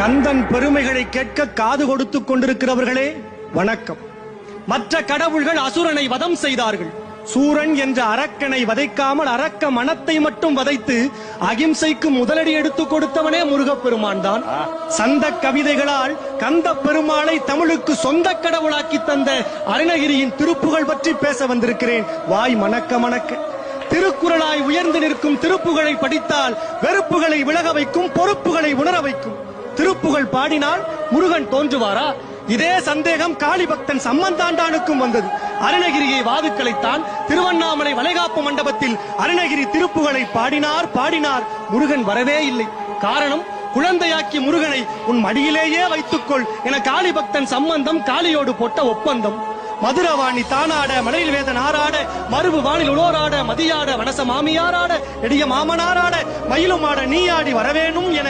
கந்தன் பெருமைகளை கேட்க காது கொடுத்துக் கொண்டிருக்கிறவர்களே வணக்கம். மற்ற கடவுள்கள் அசுரனை வதம் செய்தார்கள். சூரன் என்ற அரக்கனை வதைக்காமல் அரக்க மனத்தை மட்டும் வதைத்து அகிம்சைக்கு முதலடி எடுத்துக் கொடுத்தவனே முருகப்பெருமான் தான். சந்த கவிதைகளால் கந்த பெருமாளை தமிழுக்கு சொந்த கடவுளாக்கி தந்த அருணகிரியின் திருப்புகழ் பற்றி பேச வந்திருக்கிறேன். வாய் மணக்க மணக்க. திருக்குறளாய் உயர்ந்து நிற்கும் திருப்புகழை படித்தால் வெறுப்புகளை விலக வைக்கும், பொறுப்புகளை உணர வைக்கும். திருப்புகழ் பாடினால் முருகன் தோன்றுவாரா? இதே சந்தேகம் காளி பக்தன் சம்பந்தாண்டானுக்கும் வந்தது. அருணகிரியை வாதுக்களைத்தான். திருவண்ணாமலை வளைகாப்பு மண்டபத்தில் அருணகிரி திருப்புகழை பாடினார். முருகன் வரவே இல்லை. காரணம், குழந்தையாக்கி முருகனை உன் மடியிலேயே வைத்துக்கொள் என காளி பக்தன் சம்பந்தம் காளியோடு போட்ட ஒப்பந்தம். மதுரவாணி தானாட, மலையில் வேதன் ஆறாட, மறுபு வானில் உளோராட, மதியாட, வனச மாமியாராட, எடிய மாமனாராட, மயிலுமாட நீயாடி வரவேணும் என